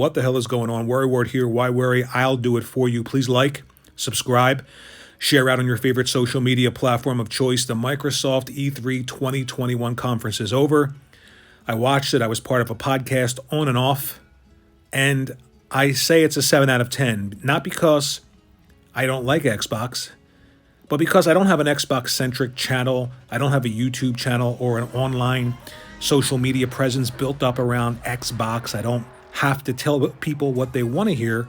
what the hell is going on? Worry Wart here. Why worry? I'll do it for you. Please like, subscribe, share out on your favorite social media platform of choice. The Microsoft E3 2021 conference is over. I watched it. I was part of a podcast on and off. And I say it's a 7 out of 10. Not because I don't like Xbox, but because I don't have an Xbox-centric channel. I don't have a YouTube channel or an online social media presence built up around Xbox. I don't have to tell people what they want to hear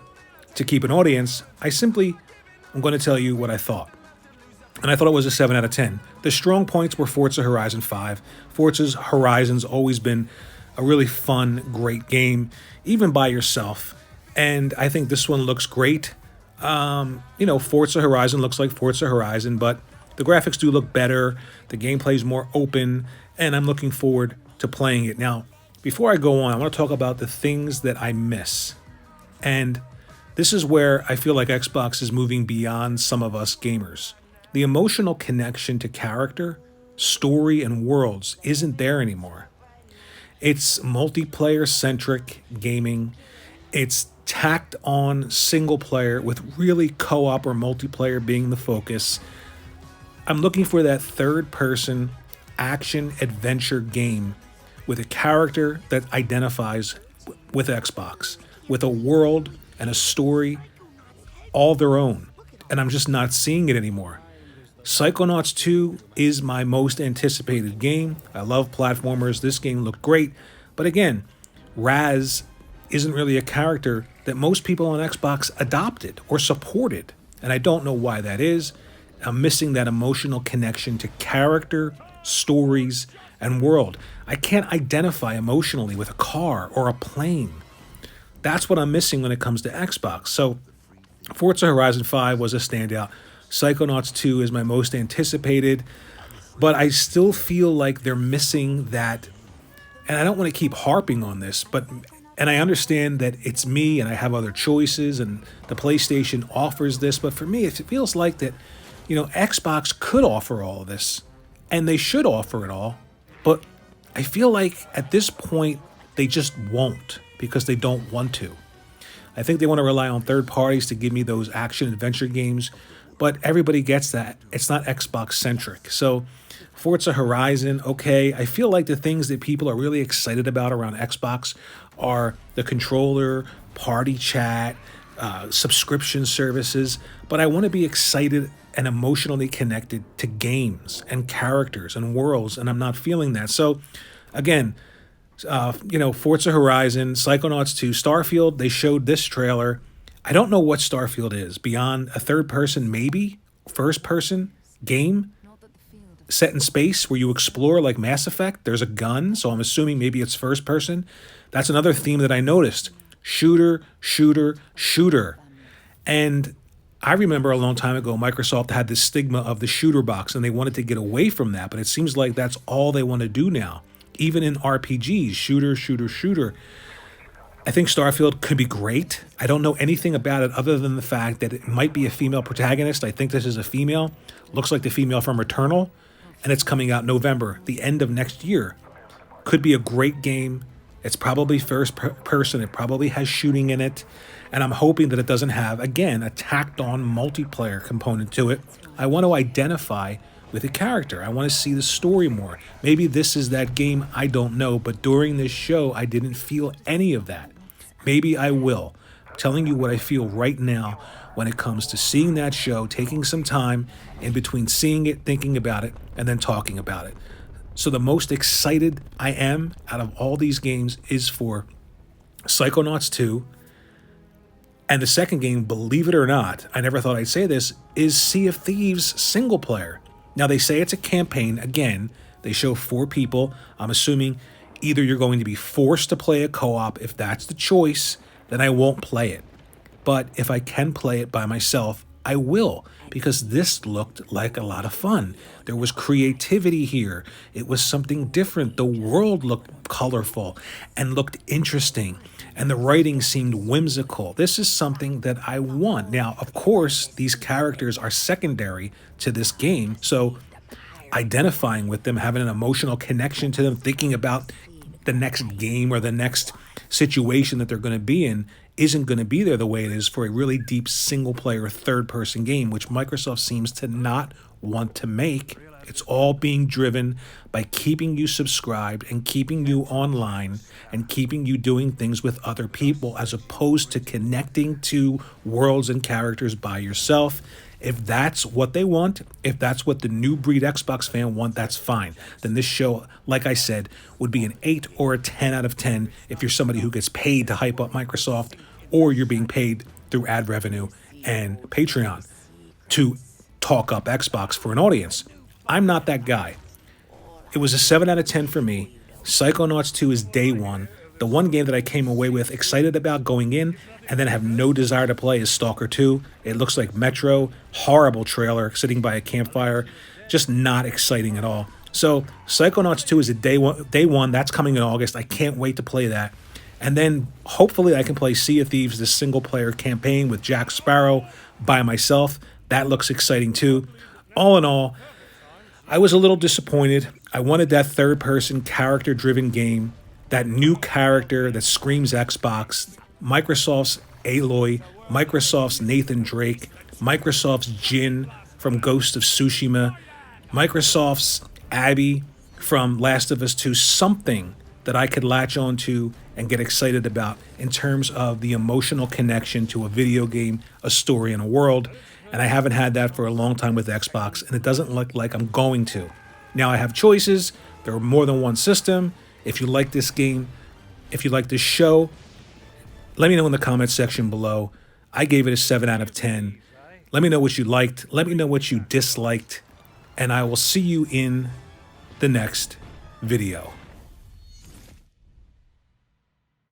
to keep an audience. I'm going to tell you what I thought. And I thought it was a 7 out of 10. The strong points were Forza Horizon 5. Forza Horizon's always been a really fun, great game, even by yourself. And I think this one looks great. Forza Horizon looks like Forza Horizon, but the graphics do look better. The gameplay's more open, and I'm looking forward to playing it. Now, before I go on, I want to talk about the things that I miss. And this is where I feel like Xbox is moving beyond some of us gamers. The emotional connection to character, story, and worlds isn't there anymore. It's multiplayer-centric gaming. It's tacked on single player with really co-op or multiplayer being the focus. I'm looking for that third-person action adventure game with a character that identifies with Xbox, with a world and a story all their own. And I'm just not seeing it anymore. Psychonauts 2 is my most anticipated game. I love platformers. This game looked great. But again, Raz isn't really a character that most people on Xbox adopted or supported. And I don't know why that is. I'm missing that emotional connection to character, stories, and world. I can't identify emotionally with a car or a plane. That's what I'm missing when it comes to Xbox. So Forza Horizon 5 was a standout. Psychonauts 2 is my most anticipated. But I still feel like they're missing that. And I don't want to keep harping on this, and I understand that it's me and I have other choices and the PlayStation offers this. But for me, it feels like that, Xbox could offer all of this and they should offer it all. But I feel like at this point, they just won't because they don't want to. I think they want to rely on third parties to give me those action adventure games. But everybody gets that. It's not Xbox centric. So Forza Horizon, okay. I feel like the things that people are really excited about around Xbox are the controller, party chat, subscription services. But I want to be excited and emotionally connected to games and characters and worlds, and I'm not feeling that. So again, Forza Horizon, Psychonauts 2, Starfield, they showed this trailer. I don't know what Starfield is beyond a third person, maybe first person game set in space where you explore like Mass Effect. There's a gun, so I'm assuming maybe it's first person. That's another theme that I noticed. Shooter, shooter, shooter. And I remember a long time ago, Microsoft had this stigma of the shooter box, and they wanted to get away from that, but it seems like that's all they want to do now. Even in RPGs, shooter, shooter, shooter. I think Starfield could be great. I don't know anything about it other than the fact that it might be a female protagonist. I think this is a female. Looks like the female from Returnal. And it's coming out November, the end of next year. Could be a great game. It's probably first person. It probably has shooting in it. And I'm hoping that it doesn't have, again, a tacked-on multiplayer component to it. I want to identify with a character. I want to see the story more. Maybe this is that game, I don't know. But during this show, I didn't feel any of that. Maybe I will. I'm telling you what I feel right now when it comes to seeing that show, taking some time in between seeing it, thinking about it, and then talking about it. So the most excited I am out of all these games is for Psychonauts 2. And the second game, believe it or not, I never thought I'd say this, is Sea of Thieves single player. Now they say it's a campaign. Again, they show 4 people. I'm assuming either you're going to be forced to play a co-op. If that's the choice, then I won't play it. But if I can play it by myself, I will, because this looked like a lot of fun. There was creativity here. It was something different. The world looked colorful and looked interesting, and the writing seemed whimsical. This is something that I want. Now, of course, these characters are secondary to this game, so identifying with them, having an emotional connection to them, thinking about the next game or the next situation that they're going to be in isn't going to be there the way it is for a really deep single-player third-person game, which Microsoft seems to not want to make. It's all being driven by keeping you subscribed and keeping you online and keeping you doing things with other people as opposed to connecting to worlds and characters by yourself. If that's what they want, if that's what the new breed Xbox fan want, that's fine. Then this show, like I said, would be an 8 or a 10 out of 10 if you're somebody who gets paid to hype up Microsoft or you're being paid through ad revenue and Patreon to talk up Xbox for an audience. I'm not that guy. It was a 7 out of 10 for me. Psychonauts 2 is day one. The one game that I came away with excited about going in and then have no desire to play is Stalker 2. It looks like Metro. Horrible trailer, sitting by a campfire. Just not exciting at all. So Psychonauts 2 is a day one. That's coming in August. I can't wait to play that. And then hopefully I can play Sea of Thieves, this single-player campaign with Jack Sparrow by myself. That looks exciting too. All in all, I was a little disappointed. I wanted that third-person character-driven game, that new character that screams Xbox, Microsoft's Aloy, Microsoft's Nathan Drake, Microsoft's Jin from Ghost of Tsushima, Microsoft's Abby from Last of Us 2, something that I could latch onto and get excited about in terms of the emotional connection to a video game, a story, and a world. And I haven't had that for a long time with Xbox, and it doesn't look like I'm going to. Now I have choices. There are more than one system. If you like this game, if you like this show, let me know in the comments section below. I gave it a 7 out of 10. Let me know what you liked. Let me know what you disliked. And I will see you in the next video.